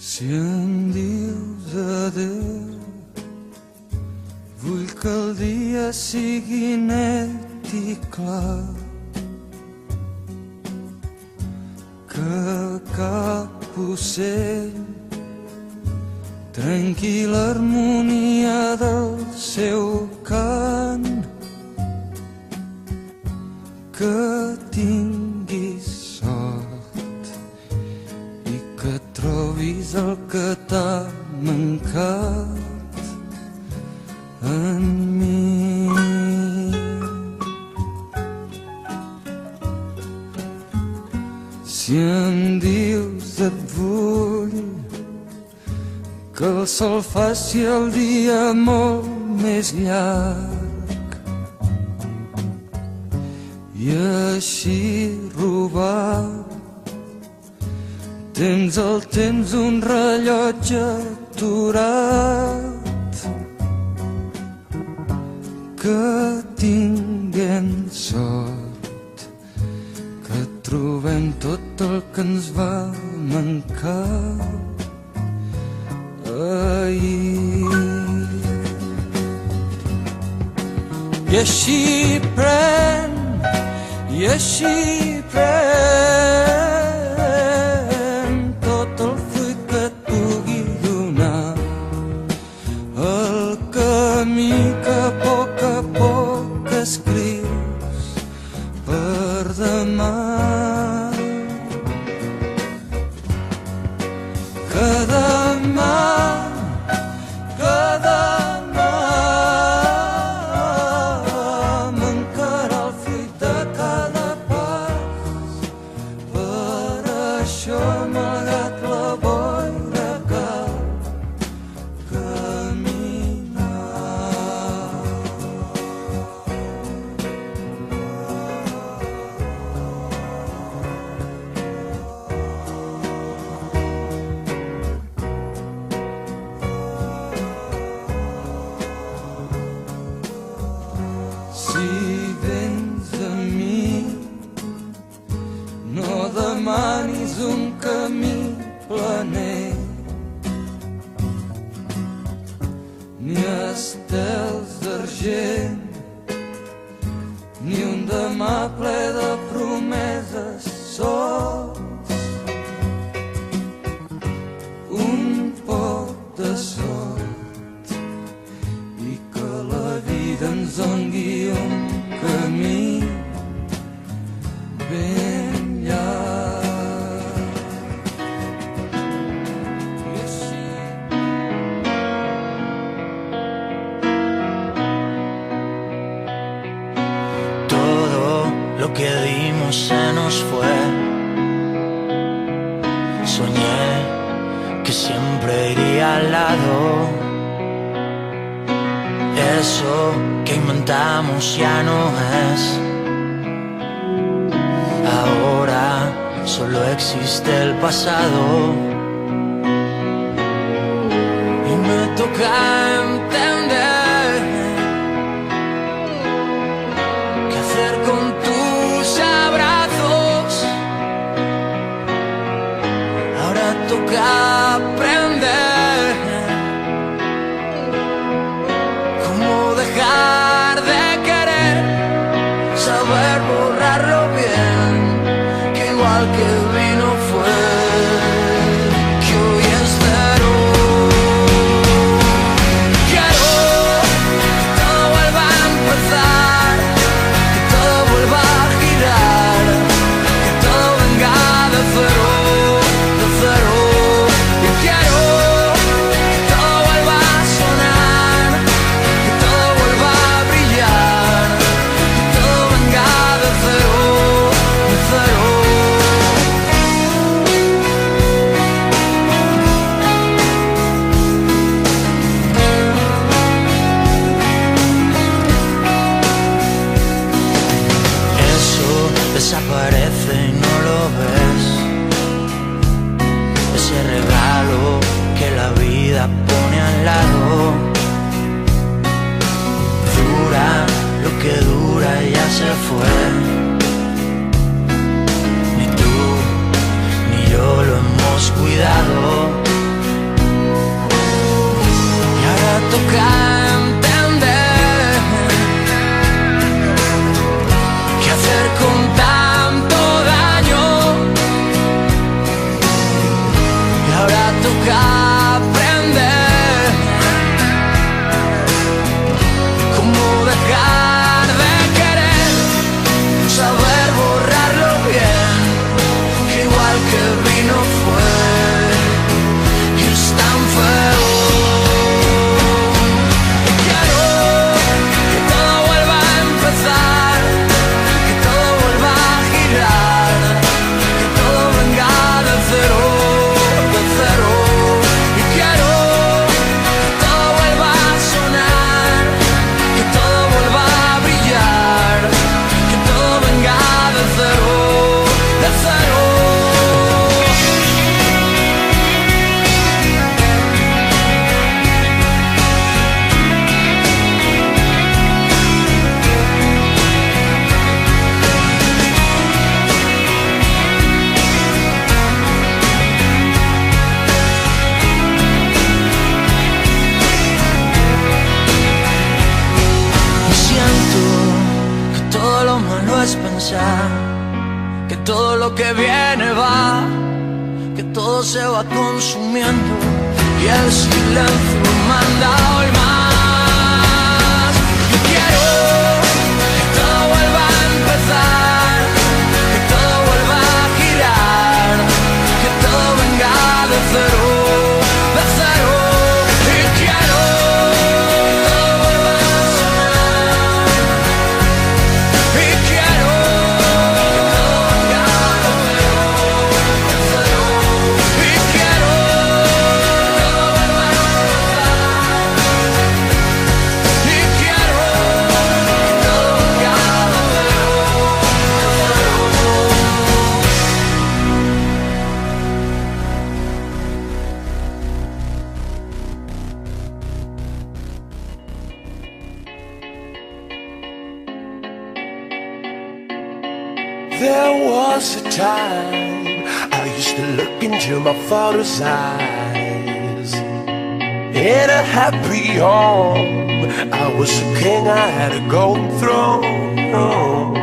Si em dius adéu, vull que el dia sigui net i clar, que cap ocell trenqui l'harmonia del seu cant, que tinguis sort i que trobis el que t'ha mancat en mi. Si em dius et vull, que el sol faci el dia molt més llarg i així robar tens el temps d'un rellotge aturat, que tinguem sort, que trobem tot el que ens va mancar ahir. I així pren, i així pren tot el fruit que et pugui donar, el camí que a poc escrius per demà. Que demà mancarà el fruit de cada pas, per això malgrat la boira cal caminar. Si vens a mi, no demanis un camí planer, ni estels d'argent, ni un demà ple de promeses sols, un poc de sort i que la vida ens doni un camí ben llarg. I així Todo lo que dimos se nos fue. Soñé que siempre iría al lado. Eso que inventamos ya no es. Ahora solo existe el pasado. Y me toca entender qué hacer con tus abrazos. Ahora toca aprender cómo dejar de querer, saber borrarlo bien, que igual que vino fue, que hoy es cero. Quiero que todo vuelva a empezar, que todo vuelva a girar, que todo venga de cero, de cero. Yo quiero que todo vuelva a sonar, que todo vuelva a brillar, que todo venga de cero, de cero. Eso desaparece y no lo ves. Ese regalo que la vida pone al lado. Dura lo que dura y ya se fue. Ni tú ni yo lo hemos cuidado. todo lo que viene va, que todo se va consumiendo y el silencio manda hoy más. Yo quiero que todo vuelva a empezar, que todo vuelva a girar, que todo venga de cero, de cero. Y quiero que todo vuelva a sonar, y quiero que todo venga de cero, de cero. Y quiero que todo vuelva a empezar, y quiero que todo venga de cero, There was a time I used to look into my father's eyes. In a happy home, I was a king, I had a golden throne.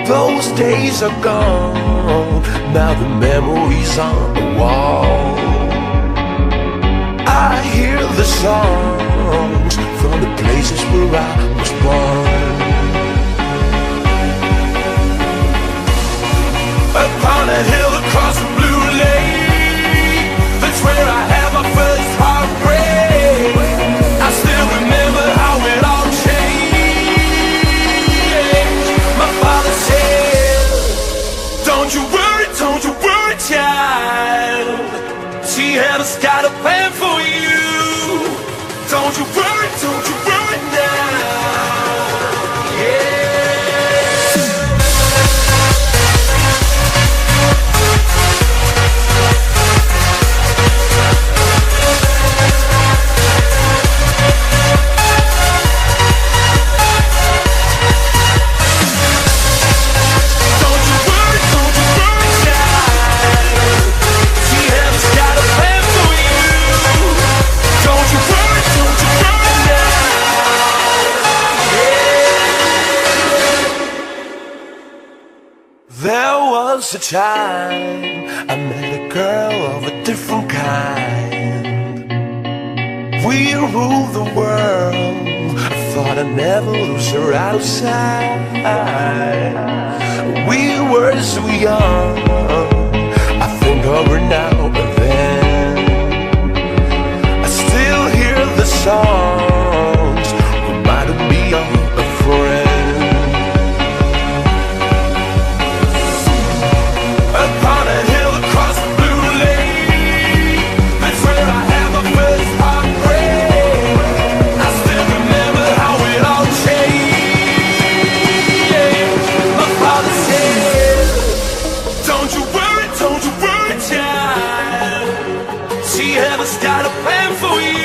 Those days are gone, now the memories on the wall. I hear the songs from the places where I was born. Upon a hill across the blue lake, that's where I had my first heartbreak. I still remember how it all changed. My father said, don't you worry, child. She has got a plan for you. Don't you worry now. Yeah. There was a time I met a girl of a different kind. We ruled the world, I thought I'd never lose her out of sight. We were so young, I think of her now and then. I still hear the songs, reminding me of a friend. Upon a hill across the blue lake, that's where I had my first heartbreak. I still remember how it all changed. My father said, don't you worry, child. She has got a plan for you.